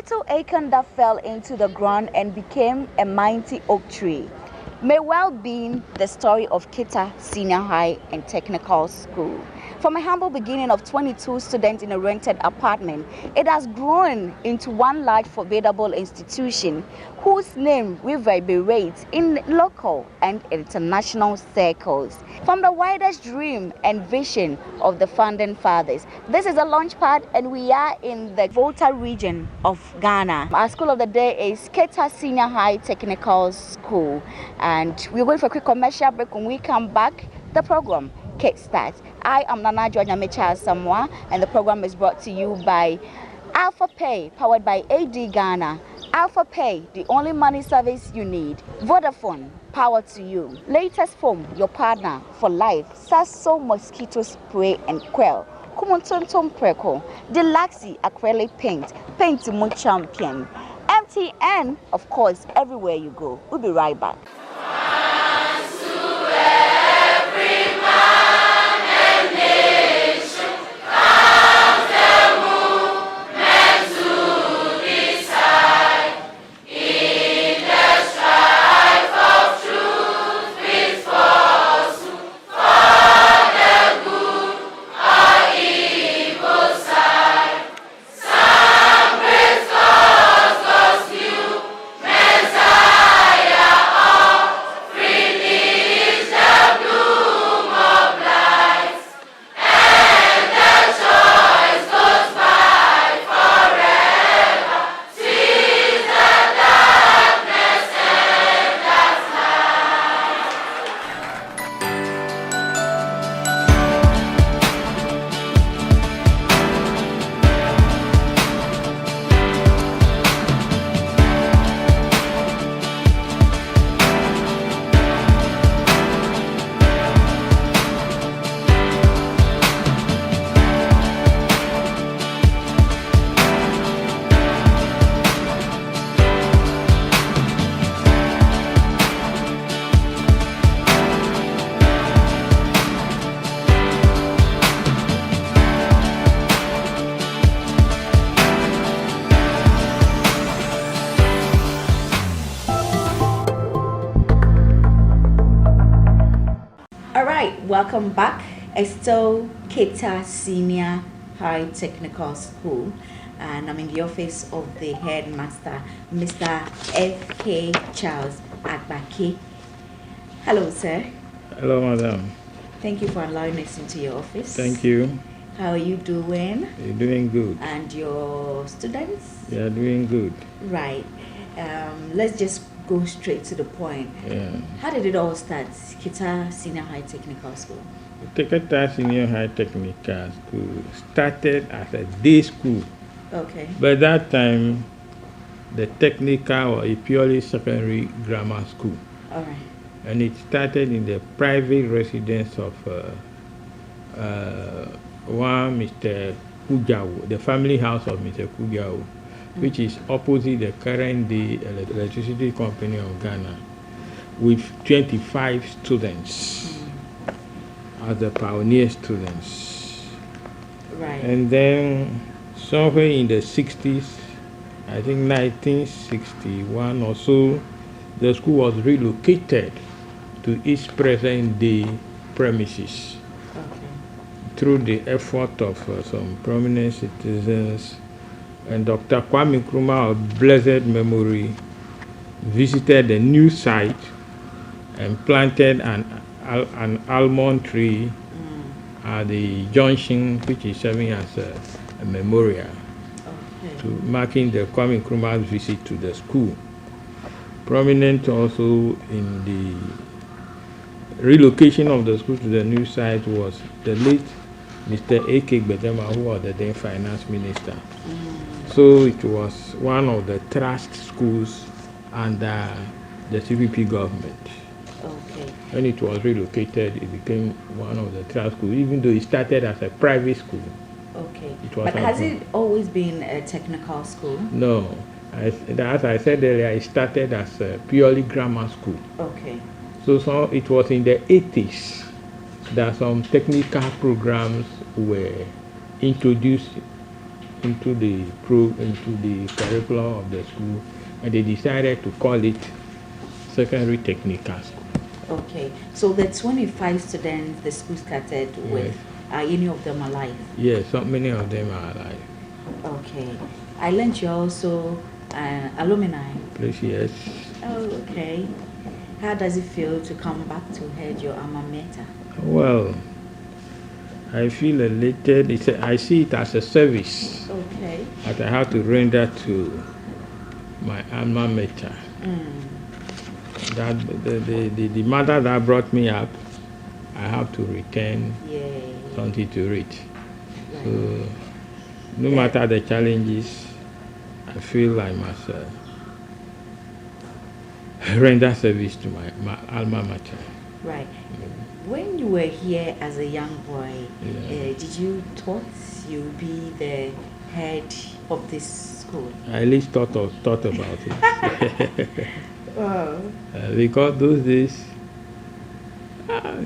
little acorn that fell into the ground and became a mighty oak tree may well be the story of KETA Senior High and Technical School. From a humble beginning of 22 students in a rented apartment, it has grown into one large formidable institution whose name reverberates in local and international circles. From the widest dream and vision of the founding fathers, this is a launch pad and we are in the Volta region of Ghana. Our school of the day is KETA Senior High Technical School, and we're going for a quick commercial break. When we come back, the program kickstarts. I am Nana Joanya Mecha Samoa, and the program is brought to you by Alpha Pay, powered by AD Ghana. Alpha Pay, the only money service you need. Vodafone, power to you. Latest foam, your partner for life. Sasso mosquito spray and quell. Kumontonton Preco. Deluxe acrylic paint. Paint to Moon Champion. MTN, of course, everywhere you go. We'll be right back. Welcome back. It's still KETA Senior High Technical School, and I'm in the office of the headmaster, Mr. F.K. Charles Agbake. Hello, sir. Hello, madam. Thank you for allowing us into your office. Thank you. How are you doing? You're doing good. And your students? They are doing good. Right. Let's just go straight to the point. Yeah. How did it all start, KETA Senior High Technical School? KETA Senior High Technical School started as a day school. Okay. By that time, the technical was a purely secondary grammar school. All right. And it started in the private residence of one Mr. Kujau, the family house of Mr. Kujau, which is opposite the current day electricity company of Ghana, with 25 students as the pioneer students. Right. And then somewhere in the 60s, I think 1961 or so, the school was relocated to its present day premises. Okay. Through the effort of some prominent citizens. And Dr. Kwame Nkrumah of blessed memory visited the new site and planted an almond tree at the junction, which is serving as a memorial to marking the Kwame Nkrumah's visit to the school. Prominent also in the relocation of the school to the new site was the late Mr. A.K. Bedema, who was the then finance minister. So it was one of the trust schools under the CPP government. Okay. When it was relocated, it became one of the trust schools, even though it started as a private school. Okay. It was but has it always been a technical school? No. As I said earlier, it started as a purely grammar school. Okay. So it was in the 80s that some technical programs were introduced into the curriculum of the school, and they decided to call it secondary technical school. Okay, so the 25 students the school started with, are any of them alive? Yes, so many of them are alive. Okay, I learned you're also alumni. Please, yes. Oh, okay. How does it feel to come back to head your alma mater? Well, I feel elated. I see it as a service Okay. that I have to render to my alma mater. That the mother that brought me up, I have to return something to it. Right. So, no matter the challenges, I feel I must render service to my alma mater. Right. When you were here as a young boy, did you thought you'd be the head of this school? I at least thought about it. Wow. Because those days,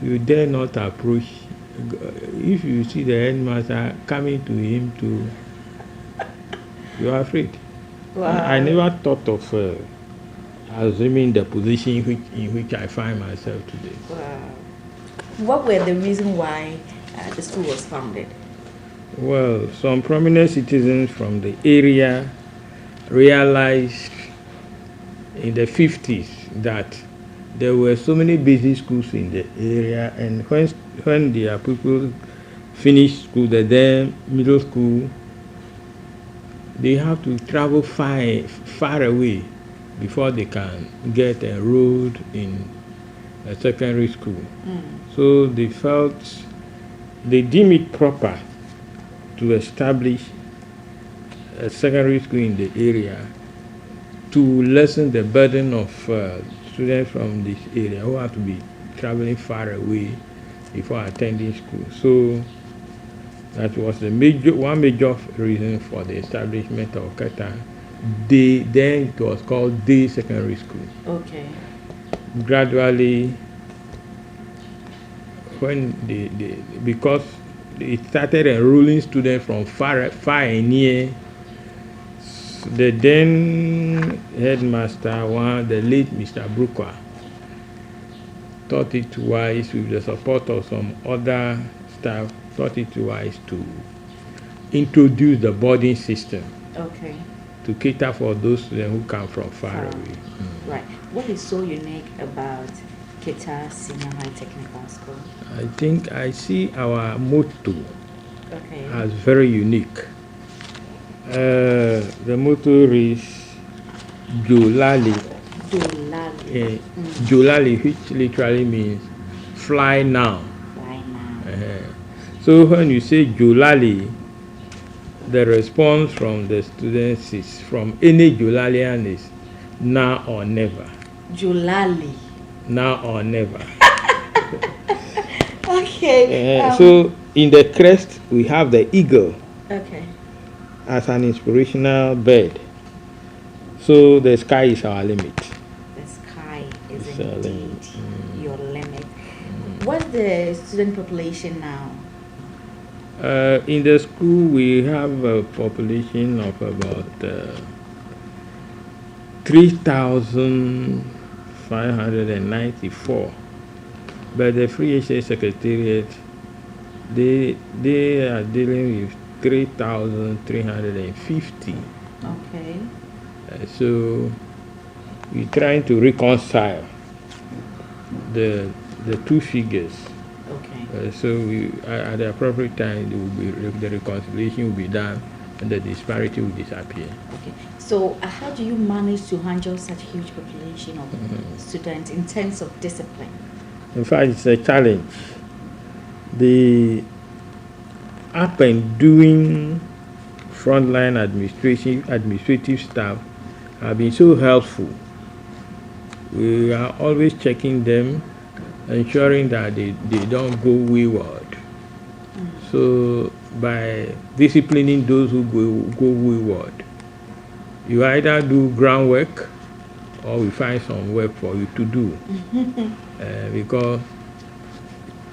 you dare not approach. If you see the headmaster coming to him you are afraid. Wow. I never thought of assuming the position in which I find myself today. Wow. What were the reasons why the school was founded? Well, some prominent citizens from the area realized in the 50s that there were so many basic schools in the area, and when their people finish school, the then middle school, they have to travel far away before they can get enrolled in a secondary school. So they deem it proper to establish a secondary school in the area to lessen the burden of students from this area who have to be traveling far away before attending school. So that was one major reason for the establishment of KETA. Then it was called Day Secondary School. Okay. Gradually, because it started enrolling students from far and near, the then headmaster, the late Mr. Brooker, thought it wise, with the support of some other staff, thought it wise to introduce the boarding system. Okay. To cater for those students who come from far away. Right. What is so unique about KETA Senior High Technical School? I think I see our motto as very unique. The motto is Jolali. Jolali. Jolali, which literally means fly now. Fly now. So when you say Jolali, the response from the students is, from any Jolalian, is now or never. Jolali. Now or never. Okay. So in the crest we have the eagle. Okay. As an inspirational bird. So the sky is our limit. The sky is indeed your limit. What's the student population now? In the school we have a population of about 3,594. But the Free HA Secretariat, they are dealing with 3,350. Okay. So we're trying to reconcile the two figures. Okay. So at the appropriate time, the reconciliation will be done, and the disparity will disappear. Okay. So how do you manage to handle such huge population of students in terms of discipline? In fact, it's a challenge. The up and doing frontline administrative staff have been so helpful. We are always checking them, ensuring that they don't go wayward. So by disciplining those who go wayward, you either do groundwork or we find some work for you to do. Because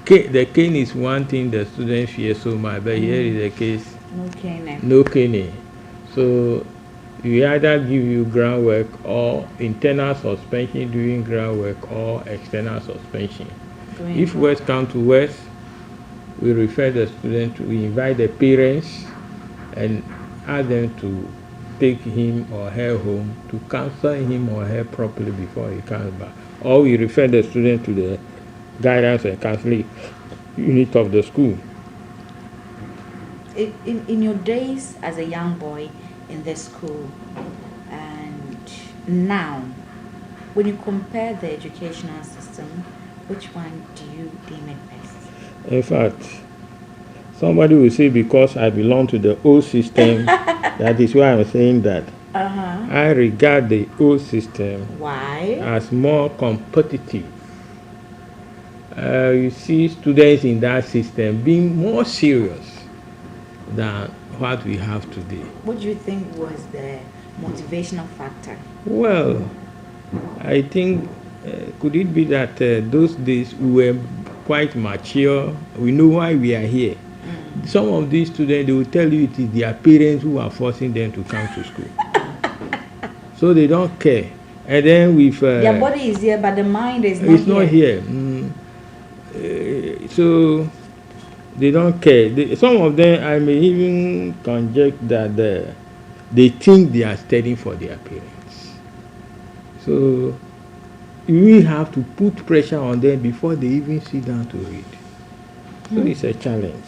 the cane is one thing the students fear so much, but here is the case, No caning. No caning. So we either give you groundwork or internal suspension during groundwork or external suspension. If worst come to worst, we refer the student, we invite the parents and ask them to take him or her home to counsel him or her properly before he comes back. Or we refer the student to the guidance and counseling unit of the school. In your days as a young boy in the school and now, when you compare the educational system, which one do you deem it best? In fact, somebody will say because I belong to the old system, that is why I'm saying that. I regard the old system as more competitive. You see students in that system being more serious than what we have today. What do you think was the motivational factor? Well, I think, could it be that those days we were quite mature? We know why we are here. Some of these students, they will tell you it is their parents who are forcing them to come to school. So they don't care. And then with... their body is here, but the mind is not here. It's not here. So they don't care. Some of them, I may even conject that they think they are studying for their parents. So we have to put pressure on them before they even sit down to read. So it's a challenge.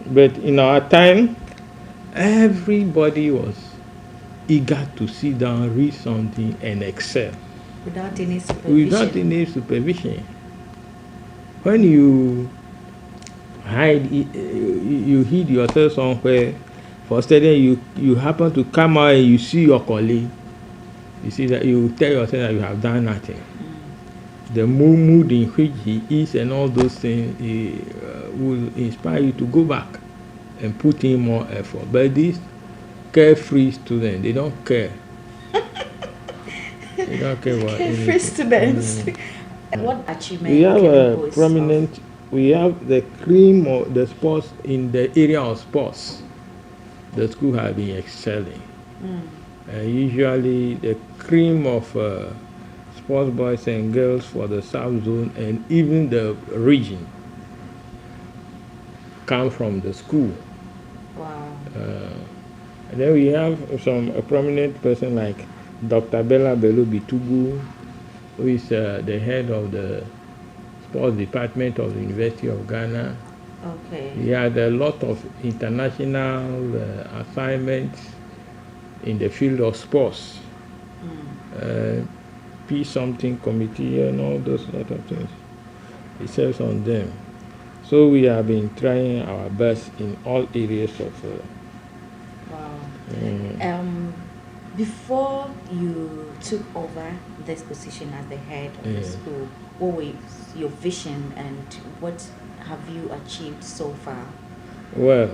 But in our time, everybody was eager to sit down, read something, and excel. Without any supervision. Without any supervision. When you hide yourself somewhere for studying, you happen to come out and you see your colleague, you see that you tell yourself that you have done nothing. The mood in which he is and all those things will inspire you to go back and put in more effort. But these carefree students, they don't care. They don't care what. Carefree students. What achievement? We have a prominent. We have the cream of the sports in the area of sports. The school has been excelling. Usually, the cream of sports boys and girls for the South Zone and even the region come from the school. Wow. And then we have a prominent person like Dr. Bella Bello Bitugu, who is the head of the sports department of the University of Ghana. Okay. He had a lot of international assignments in the field of sports. Peace something committee and all those sort of things. He serves on them. So we have been trying our best in all areas of. Wow. Before you took over this position as the head of the school, what was your vision and what have you achieved so far? Well,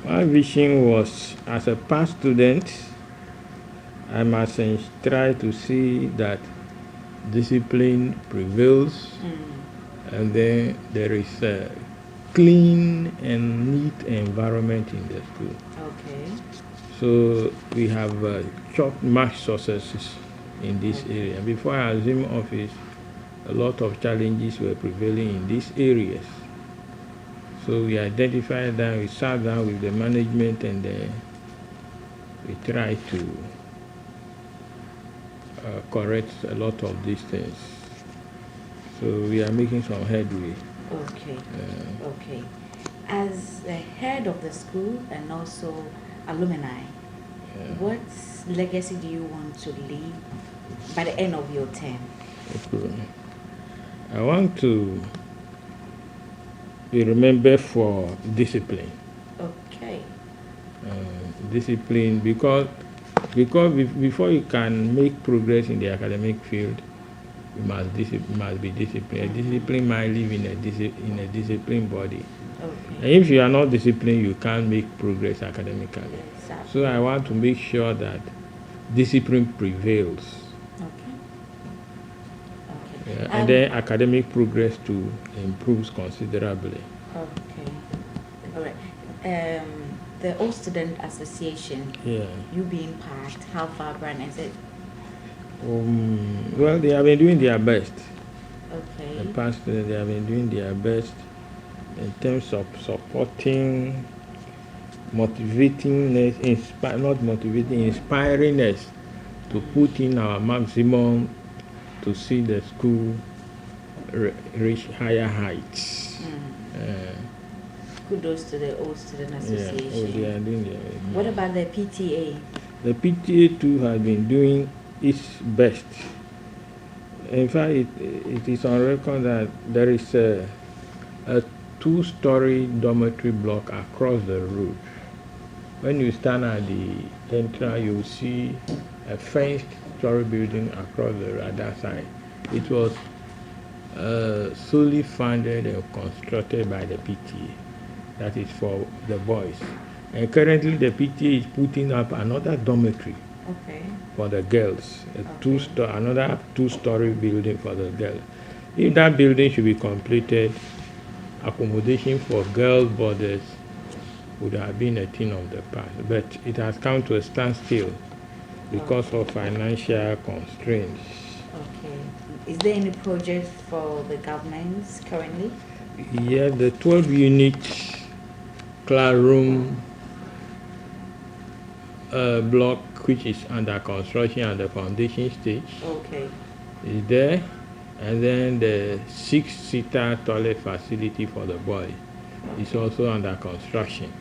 my vision was, as a past student, I must try to see that discipline prevails, and then there is a clean and neat environment in the school. Okay. So we have chopped much successes in this area. Before I assumed office, a lot of challenges were prevailing in these areas. So we identified that, we sat down with the management, and we tried to correct a lot of these things. So we are making some headway. Okay. Okay. As the head of the school and also alumni, what legacy do you want to leave by the end of your term? Okay. I want to be remembered for discipline. Okay. Discipline because before you can make progress in the academic field, you must be disciplined. A disciplined mind live in a disciplined body. Okay. And if you are not disciplined, you can't make progress academically. Exactly. So I want to make sure that discipline prevails. Okay. Okay. And then academic progress too improves considerably. Okay. All right. the Old Student Association, Yeah. you being part, how vibrant is it? Well, they have been doing their best. Okay. The past, they have been doing their best in terms of supporting, motivating us, inspiring us to put in our maximum to see the school reach higher heights. Kudos to the Old Student Association. Yeah, they are doing their best. What about the PTA? The PTA too has been doing its best. In fact, it is on record that there is a 2-story dormitory block across the road. When you stand at the entrance, you will see a fenced story building across the other side. It was solely funded and constructed by the PTA. That is for the boys. And currently the PTA is putting up another dormitory for the girls, another 2-story building for the girls. If that building should be completed, accommodation for girls boarders would have been a thing of the past, but it has come to a standstill because of financial constraints. Okay. Is there any project for the governments currently? Yeah, the 12-unit classroom block, which is under construction at the foundation stage, is there, and then the 6-seater toilet facility for the boys is also under construction.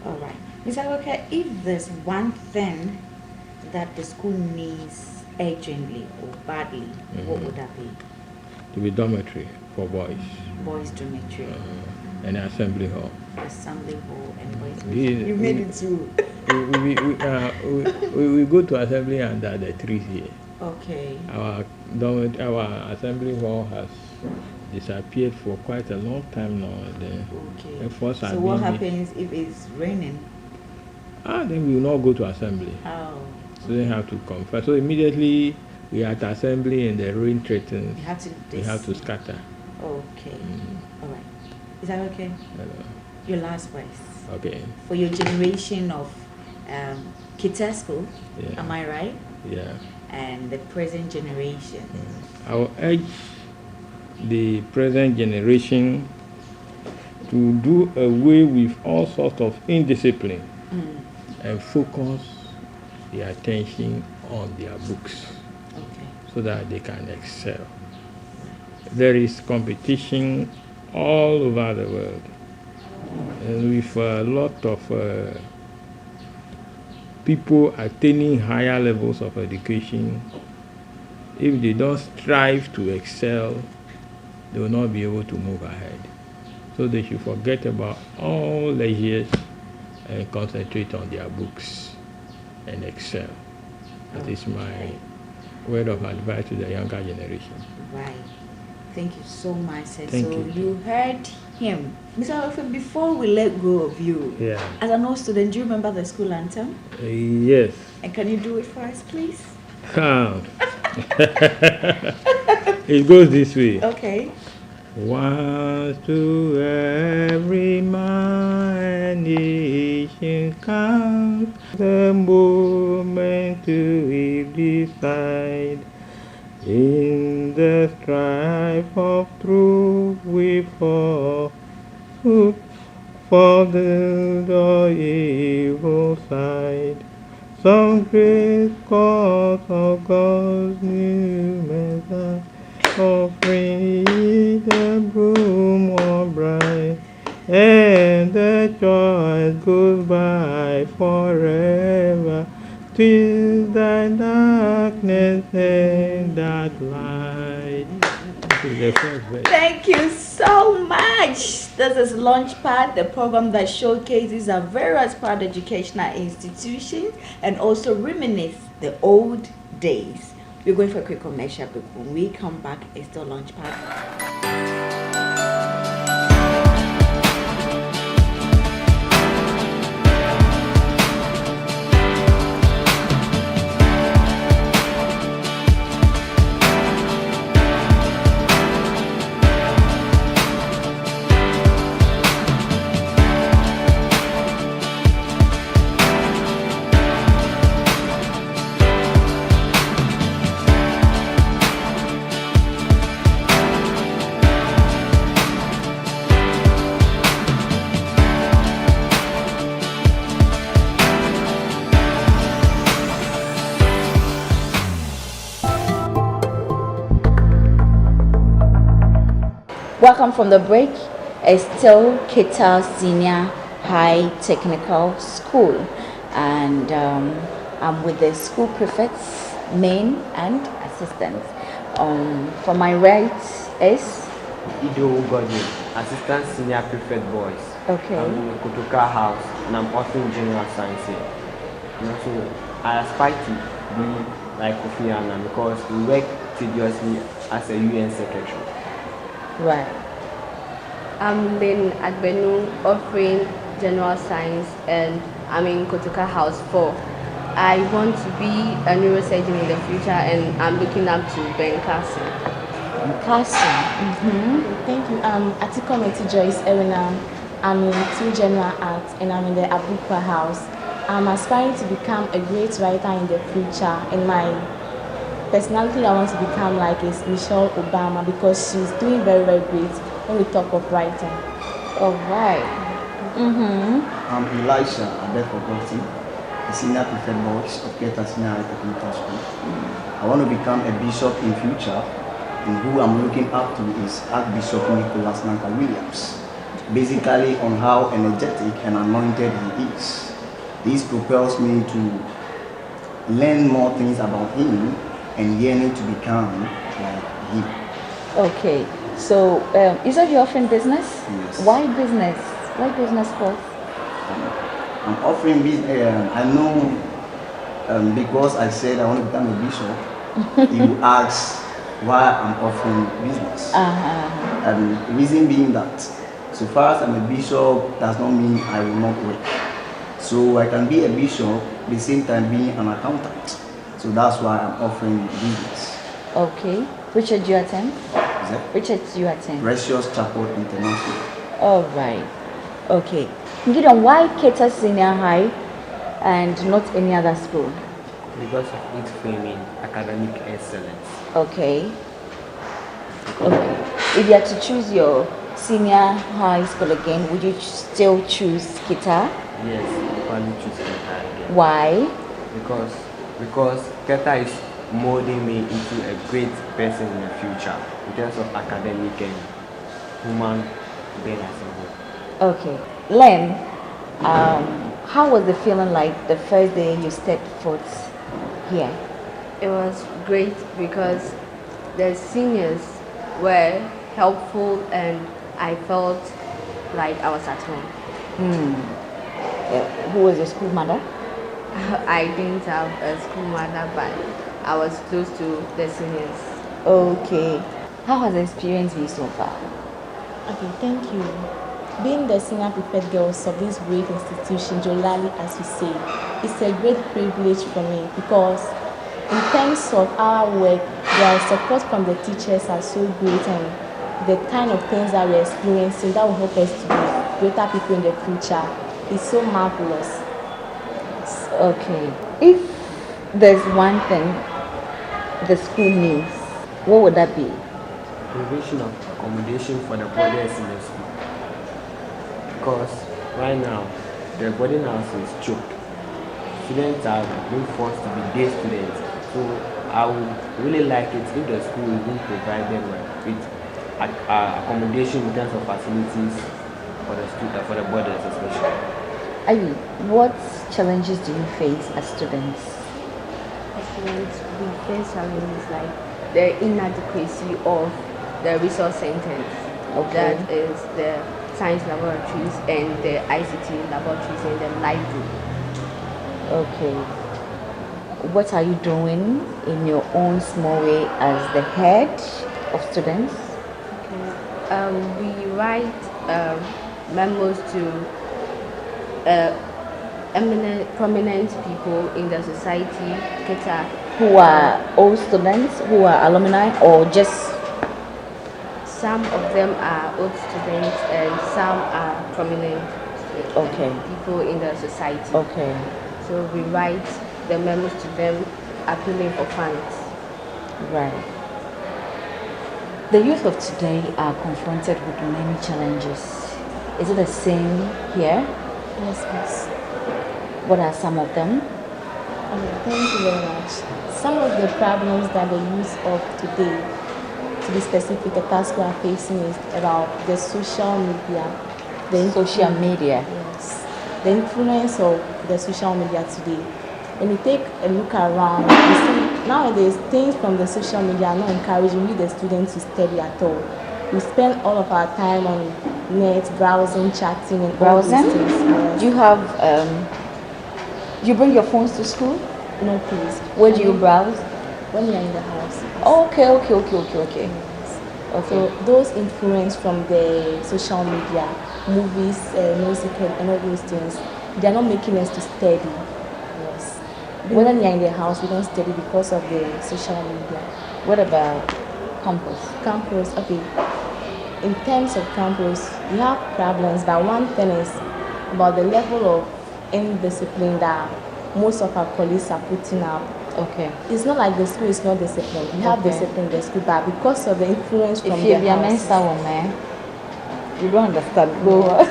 All right. Mr. Walker, if there's one thing that the school needs urgently or badly, what would that be? To be dormitory for boys. Boys dormitory. And assembly hall. Assembly hall and boys dormitory. You made it too. we go to assembly under the trees here. Okay. Our assembly hall has disappeared for quite a long time now. Okay. So what happens if it's raining? Then we will not go to assembly. Oh. So they have to come first. So immediately we are at assembly and the rain threatens. We have to scatter. Okay. All right. Is that okay? Hello. Your last words. Okay. For your generation of KETA school, am I right? Yeah. And the present generation. I will urge the present generation to do away with all sorts of indiscipline and focus their attention on their books so that they can excel. There is competition all over the world, and with a lot of people attaining higher levels of education, if they don't strive to excel, they will not be able to move ahead. So they should forget about all leisures and concentrate on their books and excel. That is my word of advice to the younger generation. Right. Thank you so much, sir. Thank you. You heard him. Mr. Alfred, before we let go of you, as an old student, do you remember the school anthem? Yes. And can you do it for us, please? It goes this way. Okay. Once to every man nation comes, the moment to decide. In the strife of truth we fall, for the evil side. Some great cause of God's new message, offering the bloom of bright, and the joy goes by forever, till thy darkness and that light. Thank you so much. This is Launchpad, the program that showcases our various proud educational institutions and also reminisce the old days. We're going for a quick commercial break. When we come back, it's still Launchpad. Welcome from the break. It's still KETA Senior High Technical School, and I'm with the school prefects, main and assistants. For my right is Ido Godwin, Assistant Senior Prefect Boys. okay. I'm in the Kotoka House and I'm offering general science here. So I aspire to be like Kofi Annan because we work tediously as a UN secretary. Right. I'm Lynn Adbenu offering general science and I'm in Kotoka House 4. I want to be a neurosurgeon in the future and I'm looking up to Ben Carson. Thank you. Atikometi Joyce Erina. I'm in 2 General Arts and I'm in the Abukwa House. I'm aspiring to become a great writer in the future. In my personality, I want to become like a Michelle Obama because she's doing very, very great when we talk of writing. All right. I'm Elisha Adekogoti, the Senior Prefect Boys of KETA Senior High Technical School. I want to become a bishop in future, and who I'm looking up to is Archbishop Nicholas Nanka Williams, basically on how energetic and anointed he is. This propels me to learn more things about him and yearning to become like him. Okay. So you said you're offering business? Yes. Why business? Why business course? I'm offering business. I know because I said I want to become a bishop, you ask why I'm offering business. And the reason being that so far as I'm a bishop does not mean I will not work. So I can be a bishop at the same time being an accountant. So that's why I'm offering business. Okay. Which church do you attend? Is that Which church do you attend? Precious Chapel International? All right. Okay. Gideon, why KETA Senior High and not any other school? Because of its framing academic excellence. Okay. Okay. If you had to choose your senior high school again, would you still choose KETA? Yes, probably choose KETA again. Why? Because KETA is molding me into a great person in the future in terms of academic and human being as a whole. Okay. Len, how was the feeling like the first day you stepped foot here? It was great because the seniors were helpful and I felt like I was at home. Who was your school mother? I didn't have a school mother, but I was close to the seniors. Okay. How has the experience been so far? Okay, thank you. Being the senior prefect girls of this great institution, Jolali, as we say, it's a great privilege for me because in terms of our work, their support from the teachers are so great and the kind of things that we're experiencing that will help us to be greater people in the future is so marvelous. Okay. If there's one thing the school needs, what would that be? Provision of accommodation for the boarders in the school. Because right now, the boarding house is choked. Students are being forced to be day students. So I would really like it if the school will provide them with accommodation in terms of facilities for the students, for the boarders especially. Ivy, what challenges do you face as students? As students, we face challenges like the inadequacy of the resource centers. Okay. That is the science laboratories and the ICT laboratories and the library. Okay. What are you doing in your own small way as the head of students? We write memos to prominent people in the society, KETA. Who are old students, who are alumni, or just? Some of them are old students and some are prominent people in the society. Okay. So we write the memos to them appealing for funds. Right. The youth of today are confronted with many challenges. Is it the same here? Yes, please. What are some of them? Okay, thank you very much. Some of the problems that the youth of today to be specific, the task we are facing is about the social media. Social media. Yes. The influence of the social media today. When you take a look around, you see nowadays things from the social media are not encouraging we the students to study at all. We spend all of our time on net, browsing, chatting, and all those Browsing? things. Yes. Do you have, you bring your phones to school? No, please. Where do you browse? When you're in the house. Oh, okay. Yes. Okay. So those influence from the social media, movies, music, and all those things, they are not making us to study. Yes. When you're in the house, we don't study because of the social media. What about campus? Campus, okay. In terms of campus, we have problems, but one thing is about the level of indiscipline that most of our colleagues are putting up. Okay. It's not like the school is not disciplined. We have Okay. discipline in the school, but because of the influence from If the you be a house, mensa woman, you don't understand. Go on.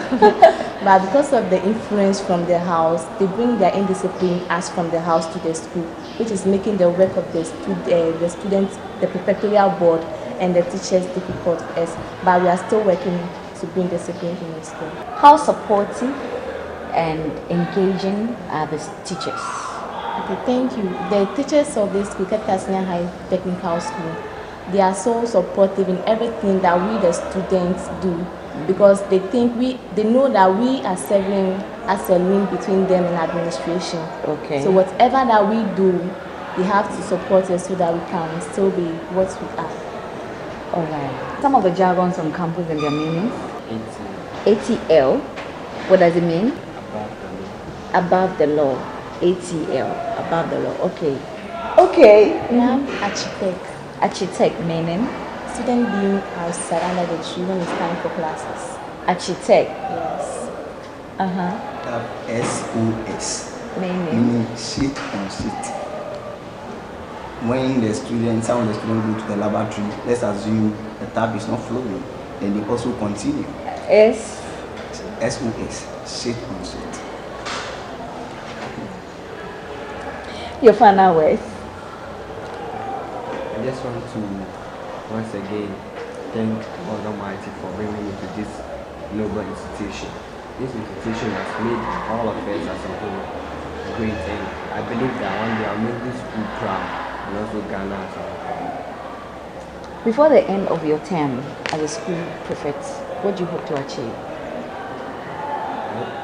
but because of the influence from the house, they bring their indiscipline as from the house to the school, which is making the work of the students, the prefectorial board, and the teachers difficult for us. But we are still working to bring discipline in the school. How supportive and engaging are the teachers? Okay, thank you. The teachers of this school, KETA Senior High Technical School, they are so supportive in everything that we the students do, because they know that we are serving as a link between them and administration. Okay. So whatever that we do, they have to support us so that we can still be what we are. All right. Some of the jargons on campus and their meanings. ATL. What does it mean? Above the law. ATL. Above the law. Okay. Okay. We have architect. Architect meaning? Student being outside under the tree when it's time for classes. Architect. Yes. SOS, Meaning? meaning sit on seat. When some of the students go to the laboratory, let's assume the tap is not flowing, then they also continue. SOS, sit on seat. Your final words. I just want to once again thank God Almighty for bringing me to this noble institution. This institution has made all of us as a whole great, and I believe that one day I'll make this school proud and also Ghana as a whole. Before the end of your term as a school prefect, what do you hope to achieve?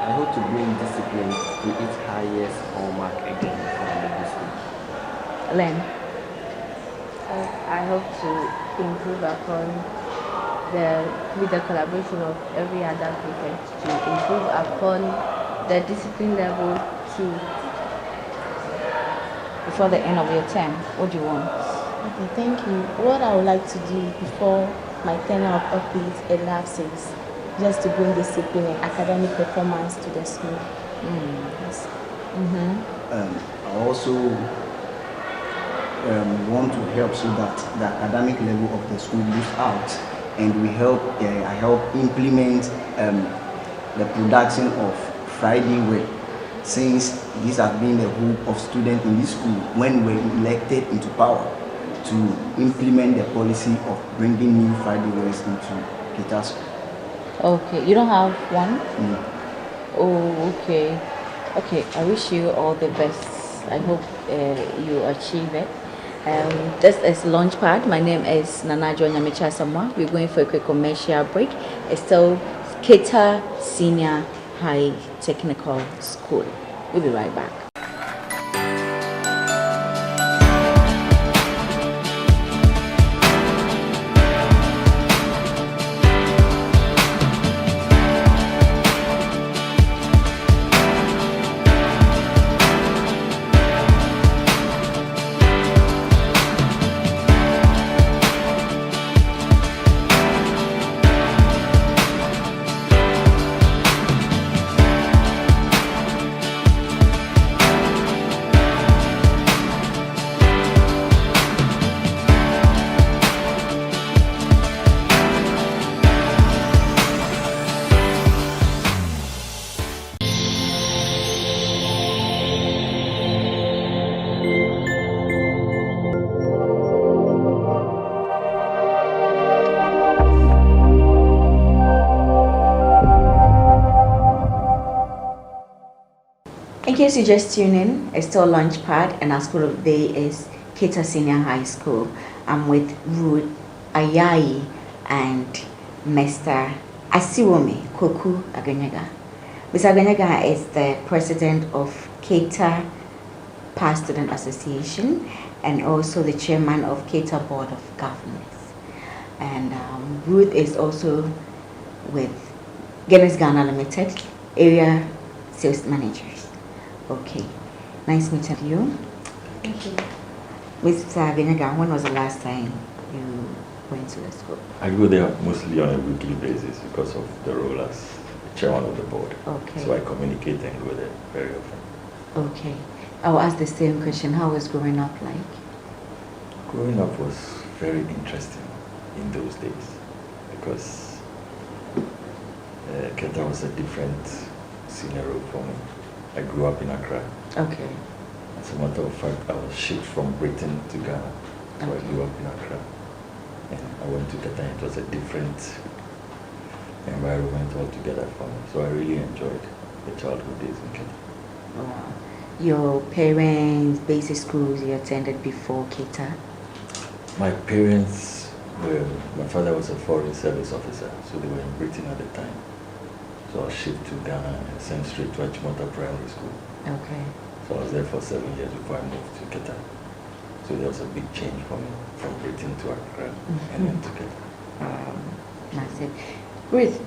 I hope to bring discipline to its highest hallmark again for the school. Len? I hope to improve upon with the collaboration of every other prefect to improve upon the discipline level too. Before the end of your term, what do you want? Okay, thank you. What I would like to do before my tenure of office elapses, just to bring discipline and academic performance to the school. Yes. I also want to help so that the academic level of the school moves out, and I help implement the production of Friday work, since this has been the hope of students in this school when we were elected into power to implement the policy of bringing new Friday works into KETA school. Okay, you don't have one? No. Oh, okay. Okay, I wish you all the best. I hope you achieve it. This is Launchpad. My name is Nanajo Nyamicha Samwa. We're going for a quick commercial break. It's still KETA Senior High Technical School. We'll be right back. In case you just tune in, it's still Launchpad, and our school of the day is KETA Senior High School. I'm with Ruth Ayayi and Mr. Asiwome Koku Aganyega. Mr. Aganyega is the president of KETA Past Student Association and also the chairman of KETA Board of Governors. And Ruth is also with Guinness Ghana Limited, area sales managers. Okay, nice meeting you. Thank you. Mr. Aganyega, when was the last time you went to the school? I go there mostly on a weekly basis because of the role as chairman of the board. Okay. So I communicate and go there very often. Okay. I'll ask the same question. How was growing up like? Growing up was very interesting in those days because KETA was a different scenario for me. I grew up in Accra. Okay. As a matter of fact, I was shipped from Britain to Ghana. So Okay. I grew up in Accra. And I went to KETA. It was a different environment altogether for me. So I really enjoyed the childhood days in KETA. Wow. Your parents' basic schools you attended before KETA? My parents were, my father was a foreign service officer, so they were in Britain at the time. So I was shipped to Ghana and sent straight to Achimota Primary School. Okay. So I was there for 7 years before I moved to KETA. So there was a big change for me from Britain to Accra and then to KETA. Massive. Ruth,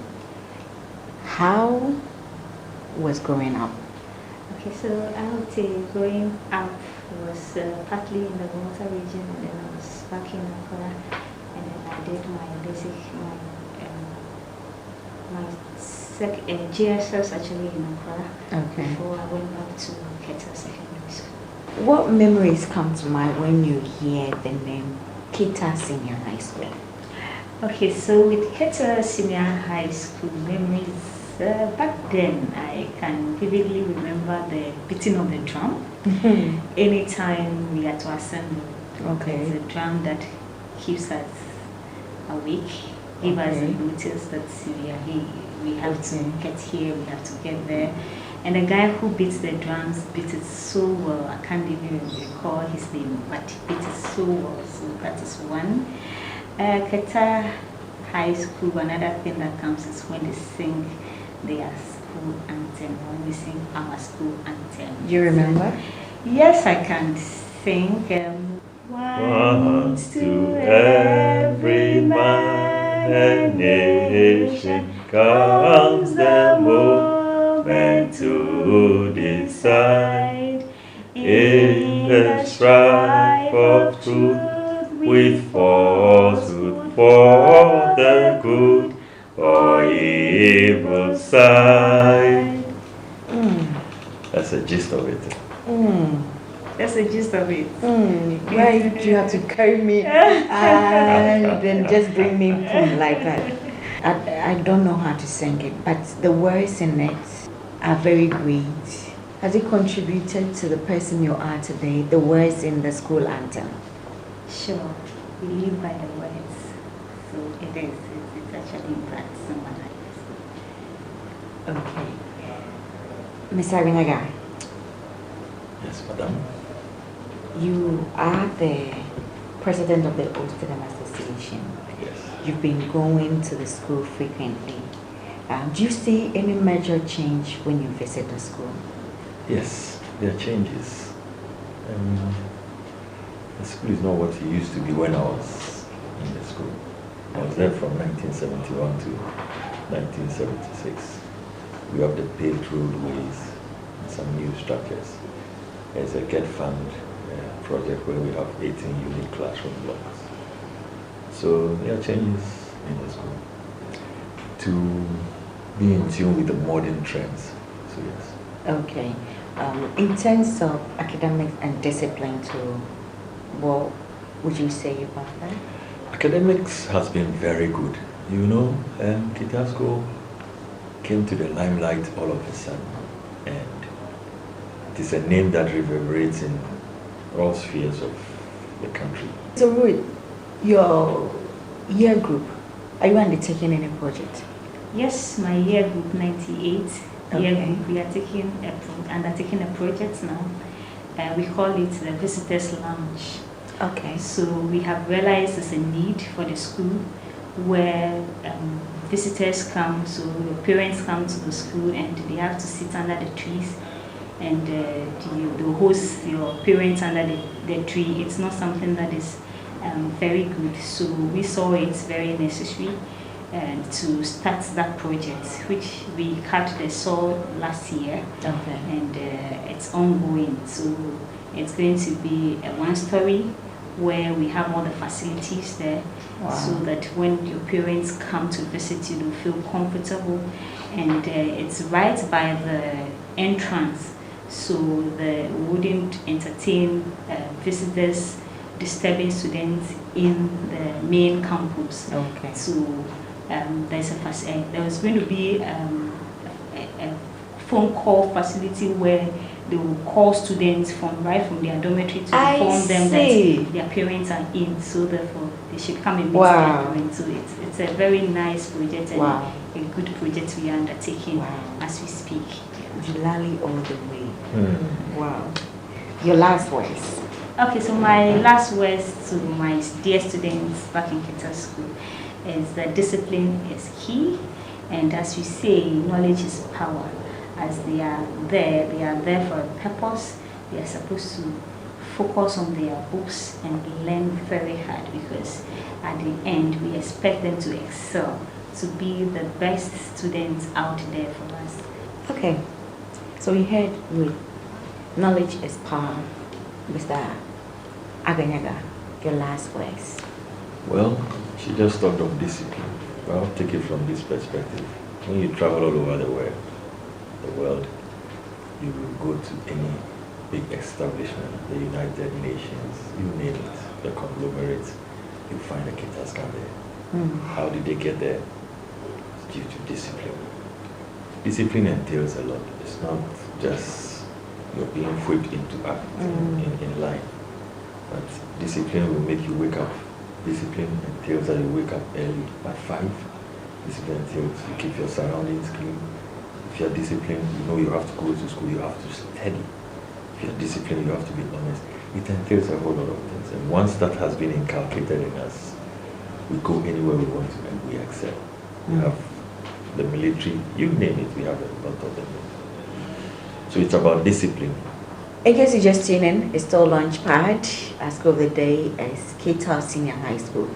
how was growing up? Okay, so I would say growing up was partly in the Volta region, and then I was back in Accra, and then I did my basic, my GSS actually in Accra. Okay. Before I went back to KETA Secondary School. What memories come to mind when you hear the name KETA Senior High School? Okay, so with KETA Senior High School memories, back then I can vividly remember the beating of the drum. Anytime we had to assemble, Okay. there's a drum that keeps us awake, give us the Okay. notice that we are here, we have to Okay. get here, we have to get there. And the guy who beats the drums beat it so well, I can't even recall his name, but he beat it so well, so that is one. KETA High School, another thing that comes is when they sing their school anthem, when we sing our school anthem. You remember? Yes, I can sing. One to every man and nation comes the moment to decide in the strife of truth with falsehood for the good or evil side. That's the gist of it. That's the gist of it. Why do you have to carry me and then just bring me home like that? I don't know how to sing it, but the words in it are very great. Has it contributed to the person you are today, the words in the school anthem? Sure, we live by the words. So it is. It's actually impacts someone like this. Okay. Ms. Aganyega, Yes, madam. you are the president of the Old Student Association. Yes. You've been going to the school frequently. Do you see any major change when you visit the school? Yes, there are changes. The school is not what it used to be when I was in the school. I was there from 1971 to 1976. We have the paved roadways and some new structures. There's a Get Fund project where we have 18 unique classroom blocks. So there are changes in the school to be in tune with the modern trends. So yes. Okay. In terms of academics and discipline too, what would you say about that? Academics has been very good. You know, KETA School came to the limelight all of a sudden, and it is a name that reverberates in all spheres of the country. So Ruth, your year group, are you undertaking any project? Yes, my year group 98 Yeah, we are undertaking a project now. We call it the Visitors Lounge. Okay. So we have realized there's a need for the school where visitors come, so your parents come to the school and they have to sit under the trees and you host your parents under the tree. It's not something that is very good. So we saw it's very necessary to start that project, which we cut the soil last year. Okay. And it's ongoing. So it's going to be a one-story where we have all the facilities there. Wow. So that when your parents come to visit you, they'll feel comfortable. And it's right by the entrance, so we wouldn't entertain visitors disturbing students in the main campus. Okay. So there was going to be a phone call facility where they will call students from their dormitory to inform them that their parents are in, so therefore they should come and meet their parents. So it's a very nice project and a good project we are undertaking as we speak. Julali all the way. Wow. Your last words. Okay, so my last words to my dear students back in KETA school is that discipline is key, and as we say, knowledge is power. As they are there for a purpose. They are supposed to focus on their books and learn very hard, because at the end we expect them to excel, to be the best students out there for us. Okay, so you heard knowledge is power. Mr. Aganyaga, your last words. Well, she just talked of discipline. Well, take it from this perspective. When you travel all over the world, you will go to any big establishment, the United Nations, you name it, the conglomerate, you find a KETA scan there. How did they get there? It's due to discipline. Discipline entails a lot. It's not just you're being whipped into act in line, but discipline will make you wake up. Discipline entails that you wake up early by 5. Discipline entails you keep your surroundings clean. If you're disciplined, you know you have to go to school, you have to study. If you're disciplined, you have to be honest. It entails a whole lot of things. And once that has been inculcated in us, we go anywhere we want to and we excel. We have the military, you name it, we have a lot of them. So it's about discipline. In case you just tuned in, it's still Launchpad. Our school of the day is KETA Senior High School.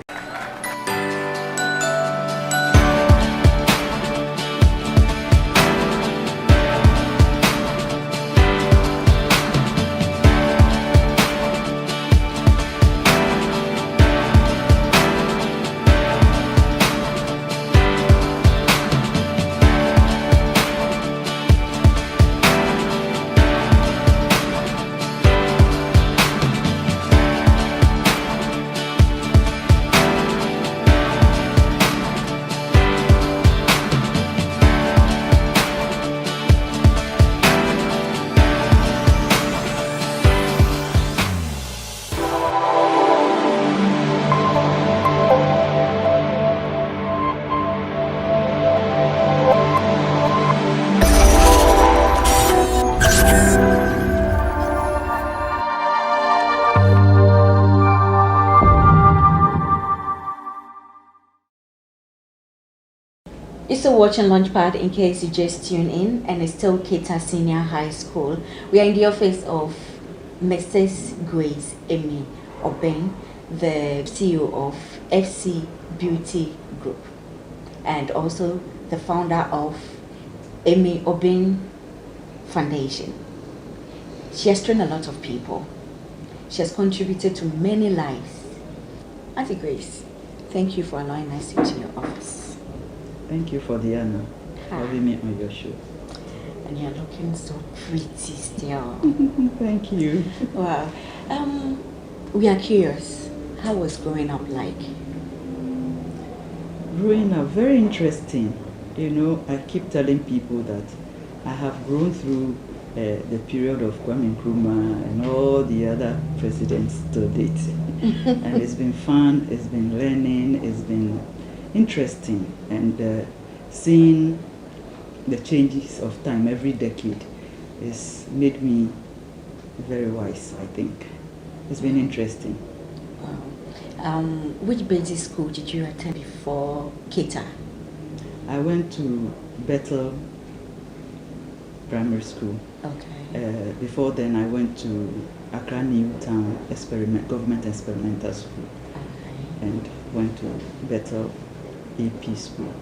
You're still watching Launchpad in case you just tuned in, and it's still KETA Senior High School. We are in the office of Mrs. Grace Amy Obeng, the CEO of FC Beauty Group, and also the founder of Amy Obeng Foundation. She has trained a lot of people. She has contributed to many lives. Auntie Grace, thank you for allowing us into your office. Thank you for the honor having me on your show. And you're looking so pretty still. Thank you. Wow. We are curious. How was growing up like? Growing up, very interesting. You know, I keep telling people that I have grown through the period of Kwame Nkrumah and all the other presidents to date. And it's been fun, it's been learning, it's been interesting, and seeing the changes of time every decade has made me very wise, I think. It's been interesting. Wow. Which basic school did you attend before KETA? I went to Bethel Primary School. Okay. Before then, I went to Accra Newtown Government Experimental School. Okay. And went to Bethel AP School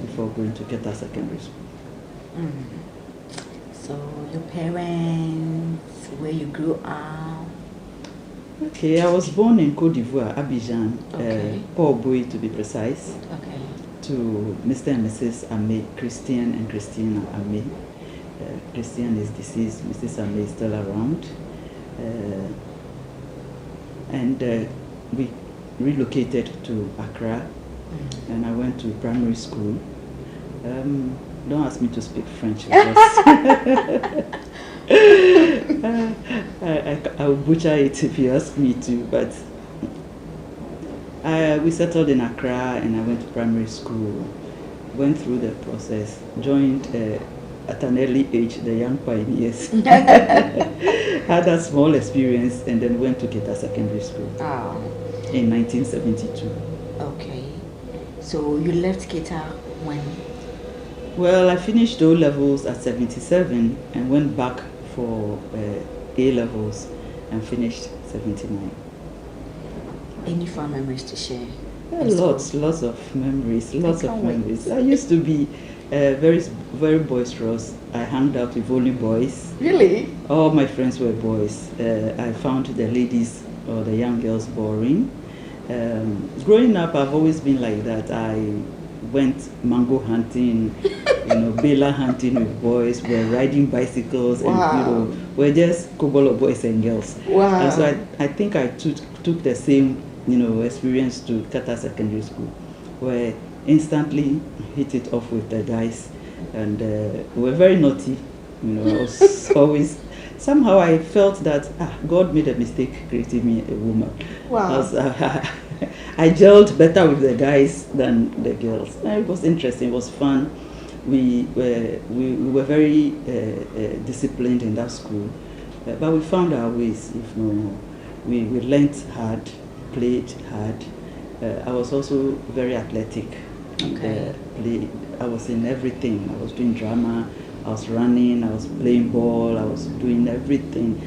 before going to KETA Secondary School. So your parents, where you grew up? Okay, I was born in Côte d'Ivoire, Abidjan, Okay. Paul Boy to be precise, Okay. to Mr. and Mrs. Ame, Christian and Christina Ame. Christian is deceased, Mrs. Ame is still around. And we relocated to Accra, and I went to primary school. Don't ask me to speak French because I will butcher it if you ask me to, but we settled in Accra and I went to primary school, went through the process, joined at an early age the Young Pioneers, had a small experience and then went to KETA Secondary School in 1972. Okay. So you left KETA when? Well, I finished O levels at 77 and went back for A levels and finished 79. Any fun memories to share? Lots of memories, memories. I used to be very boisterous. I hung out with only boys. Really? All my friends were boys. I found the ladies or the young girls boring. Growing up, I've always been like that. I went mango hunting, bela hunting with boys. We're riding bicycles, and we're just couple of boys and girls. Wow! And so I think I took the same experience to KETA Secondary School, where instantly hit it off with the guys, and we were very naughty. I was always, somehow I felt that God made a mistake creating me a woman. Wow. I gelled better with the guys than the girls. It was interesting. It was fun. We were very disciplined in that school, but we found our ways. We learned hard, played hard. I was also very athletic. Okay. I was in everything. I was doing drama. I was running. I was playing ball. I was doing everything.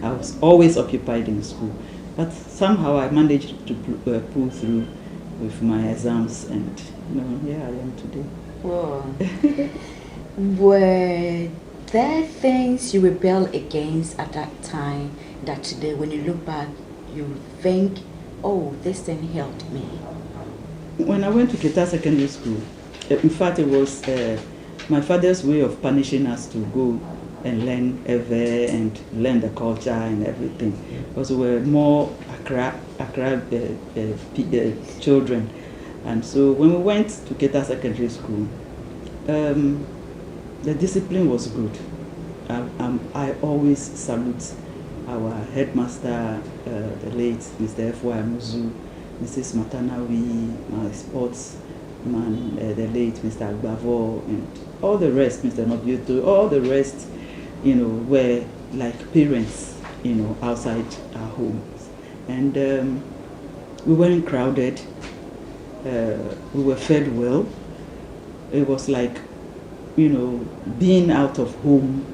I was always occupied in school. But somehow I managed to pull through with my exams, and here I am today. Whoa. Were there things you rebelled against at that time that today, when you look back, you think, oh, this thing helped me? When I went to KETA Secondary School, in fact, it was my father's way of punishing us to go and learn and learn the culture and everything. Because we were more Accra children. And so when we went to KETA Secondary School, the discipline was good. I always salute our headmaster, the late Mr. F.Y. Muzu, Mrs. Matanawi, my sportsman, the late Mr. Agbavo, and all the rest, Mr. Nobioto, all the rest, were like parents, outside our homes. And we weren't crowded. We were fed well. It was like, being out of home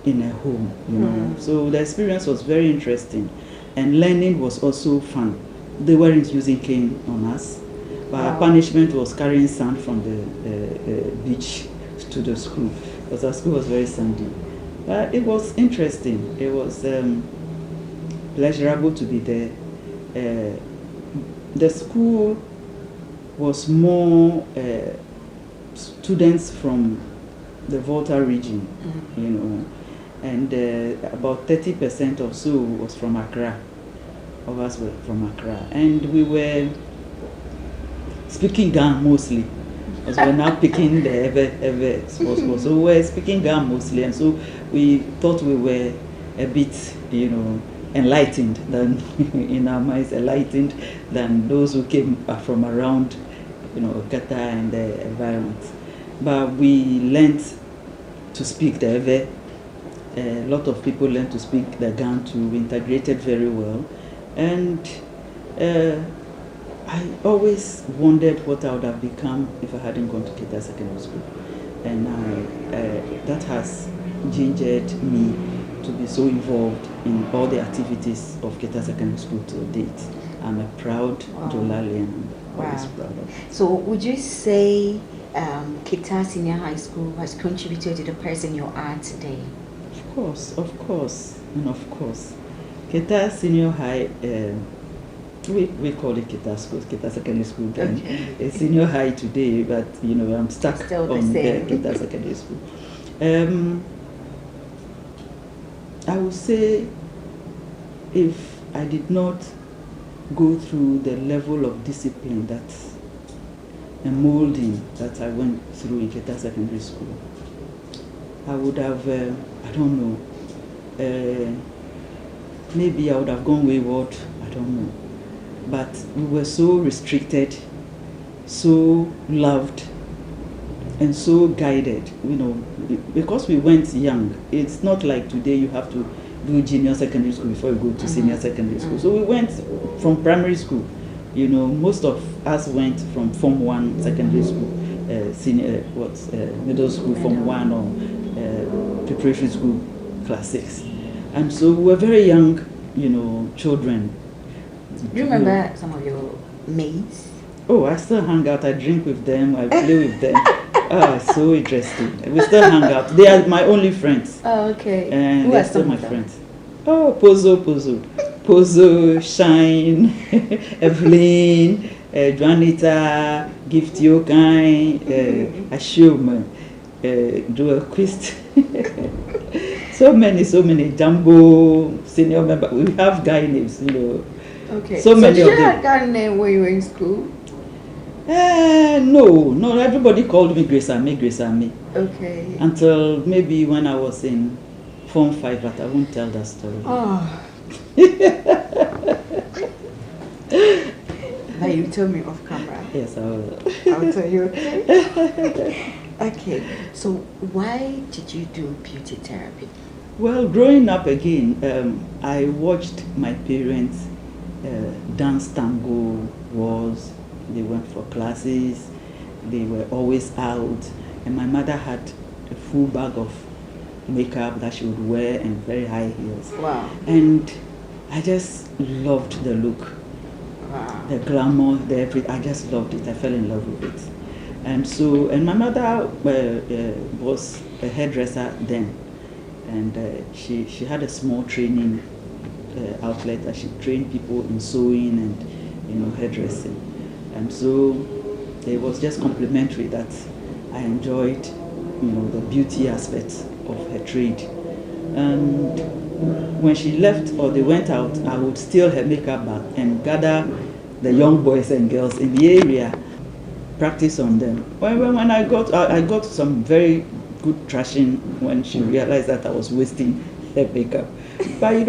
in a home, So the experience was very interesting. And learning was also fun. They weren't using cane on us. But our punishment was carrying sand from the beach to the school, because our school was very sandy. It was interesting. It was pleasurable to be there. The school was more students from the Volta region, and about 30% or so was from Accra. Of us were from Accra, and we were speaking Ga mostly. As we're now picking the ever sports. So we were speaking Ga mostly, and so we thought we were a bit, enlightened than in our minds, enlightened than those who came from around, KETA and the environment. But we learned to speak the Ewe. A lot of people learned to speak the Gantu. We integrated very well. And I always wondered what I would have become if I hadn't gone to KETA Secondary School. And that has gingered me to be so involved in all the activities of KETA Secondary School to date. I'm a proud Jolalian. I'm always proud of it. So would you say KETA Senior High School has contributed to the person you are today? Of course, and of course. KETA Senior High, we call it KETA School, KETA Secondary School. Then it's Senior High today, but I'm stuck on the KETA Secondary School. I would say if I did not go through the level of discipline and molding that I went through in KETA Secondary School, I would have, I don't know, maybe I would have gone wayward, I don't know. But we were so restricted, so loved, and so guided, because we went young. It's not like today you have to do junior secondary school before you go to senior secondary school. So we went from primary school. Most of us went from Form 1 secondary school, middle school, Form 1 or preparatory school, class 6. And so we were very young, children. Do you remember some of your mates? Oh, I still hang out. I drink with them. I play with them. It's so interesting. We still hang out. They are my only friends. Oh, okay. And they're still my friends. Oh, Pozo, Shine, Evelyn, Juanita, Gift Yokai, Ashum, Joel Quist. So many. Jumbo, senior member. We have guy names, Okay. So many did of you them. have a guy name when you were in school? No. Everybody called me Grace Ame. Okay. Until maybe when I was in Form 5, but I won't tell that story. Oh. Now you tell me off camera. Yes, I will. I'll tell you. Okay. Okay. So why did you do beauty therapy? Well, growing up again, I watched my parents dance tango walls. They went for classes. They were always out. And my mother had a full bag of makeup that she would wear and very high heels. Wow. And I just loved the look. Wow. The glamour, I just loved it. I fell in love with it. And my mother was a hairdresser then. And she had a small training outlet that she trained people in sewing and hairdressing. And so it was just complimentary that I enjoyed the beauty aspect of her trade. And when she left or they went out, I would steal her makeup bag and gather the young boys and girls in the area, practice on them. When I got some very good trashing when she realized that I was wasting her makeup. But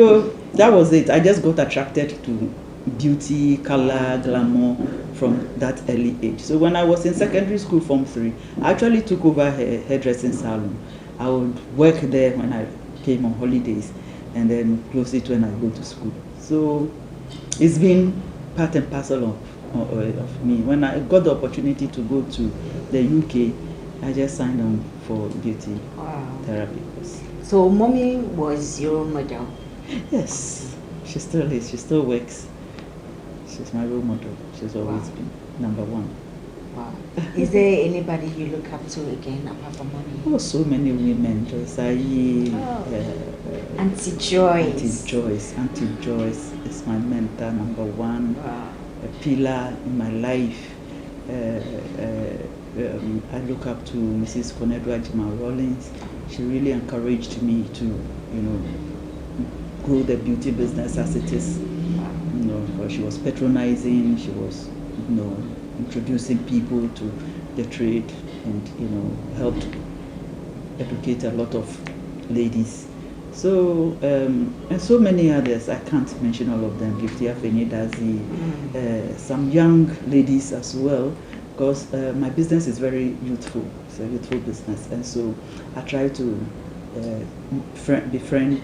that was it. I just got attracted to beauty, color, glamour from that early age. So when I was in secondary school, Form 3, I actually took over her hairdressing salon. I would work there when I came on holidays and then close it when I go to school. So it's been part and parcel of me. When I got the opportunity to go to the UK, I just signed on for beauty therapy. So mommy was your model? Yes, she still is. She still works. She's my role model. She's always been number one. Wow. Is there anybody you look up to again apart from mommy? Oh, so many women. Joyce Aye, Auntie Joyce. Auntie Joyce is my mentor, number one. Wow. A pillar in my life. I look up to Mrs. Konedwa Jima Rollins. She really encouraged me to, grow the beauty business as it is. Because she was patronizing, she was, introducing people to the trade and, helped educate a lot of ladies. So, and so many others, I can't mention all of them, Giftia Fenyedazi, some young ladies as well because my business is very youthful. It's a youthful business, and so I try to befriend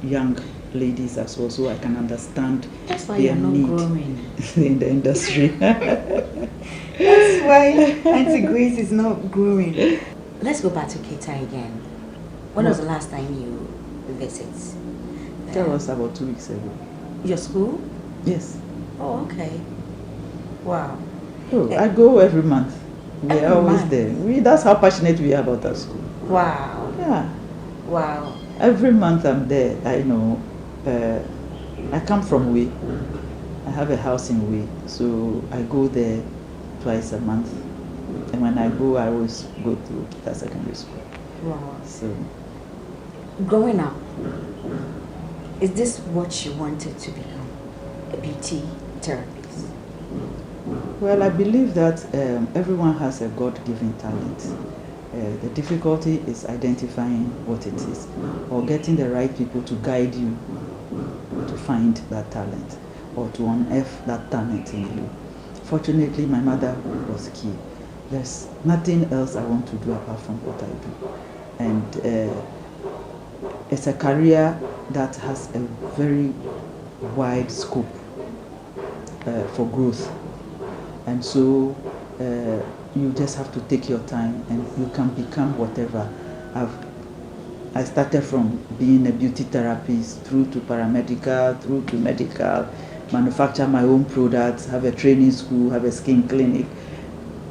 young ladies as well, so I can understand That's why their you're not need growing in the industry. That's why Auntie Grace is not growing. Let's go back to KETA again. When was the last time you visited? That was about 2 weeks ago. Your school? Yes. Oh, okay. Wow. Oh, I go every month. We are always month? there. That's how passionate we are about our school. Wow. Yeah. Wow. Every month I'm there. I know. I come from Way. I have a house in Way, so I go there twice a month. And when I go, I always go to the secondary school. Wow. So, growing up, is this what you wanted to become? A beauty therapist? well, I believe that everyone has a God-given talent. The difficulty is identifying what it is, or getting the right people to guide you to find that talent, or to unearth that talent in you. Fortunately, my mother was key. There's nothing else I want to do apart from what I do. And it's a career that has a very wide scope for growth. And so you just have to take your time, and you can become whatever. I started from being a beauty therapist through to paramedical, through to medical, manufacture my own products, have a training school, have a skin clinic.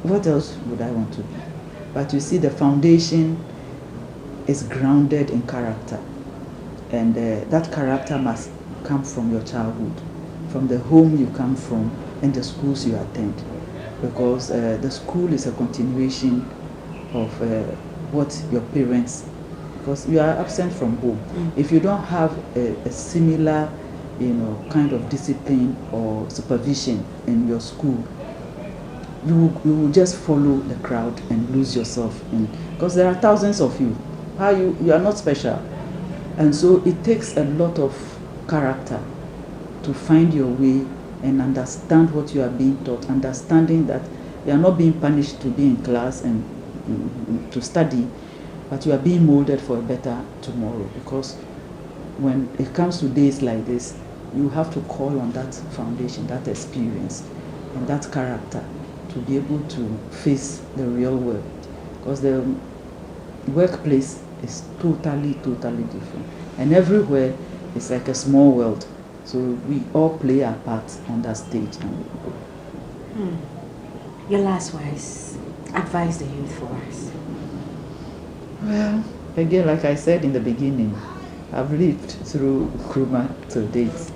What else would I want to be? But you see, the foundation is grounded in character. And that character must come from your childhood, from the home you come from and the schools you attend. Because the school is a continuation of what your parents, because you are absent from home. If you don't have a similar, kind of discipline or supervision in your school, you will just follow the crowd and lose yourself in, because there are thousands of you. You are not special. And so it takes a lot of character to find your way and understand what you are being taught, understanding that you are not being punished to be in class and to study, but you are being molded for a better tomorrow. Because when it comes to days like this, you have to call on that foundation, that experience, and that character to be able to face the real world. Because the workplace is totally different. And everywhere it's like a small world. So we all play our part on that stage. Your last words, advise the youth for us. Well, again, like I said in the beginning, I've lived through Nkrumah to date,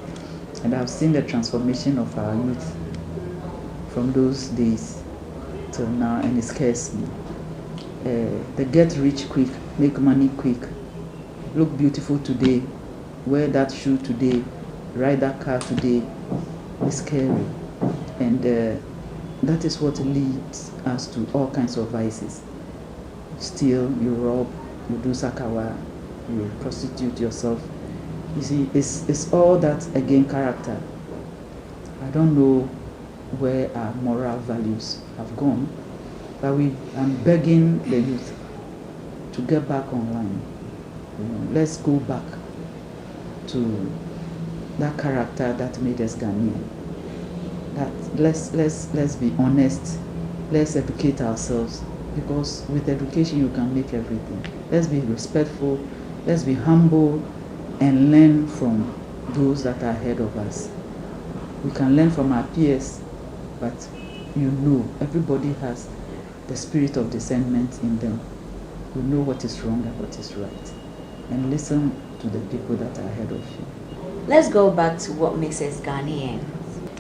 and I've seen the transformation of our youth from those days till now, and it scares me. They get rich quick, make money quick, look beautiful today, wear that shoe today, ride that car today. It's scary. And that is what leads us to all kinds of vices. Steal, you rob, you do sakawa, you prostitute yourself. You see, it's all that, again, character. I don't know where our moral values have gone, but I'm begging the youth to get back online. Let's go back to that character that made us Ghanaian. That let's be honest. Let's educate ourselves, because with education you can make everything. Let's be respectful. Let's be humble and learn from those that are ahead of us. We can learn from our peers, but everybody has the spirit of discernment in them. You know what is wrong and what is right. And listen to the people that are ahead of you. Let's go back to what makes us Ghanaian.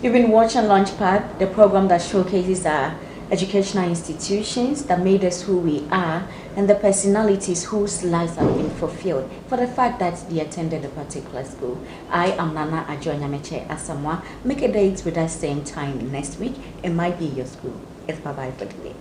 You've been watching Launchpad, the program that showcases our educational institutions that made us who we are, and the personalities whose lives have been fulfilled for the fact that they attended a particular school. I am Nana Ajoanyameche Asamoah. Make a date with us same time next week. It might be your school. It's bye-bye for today.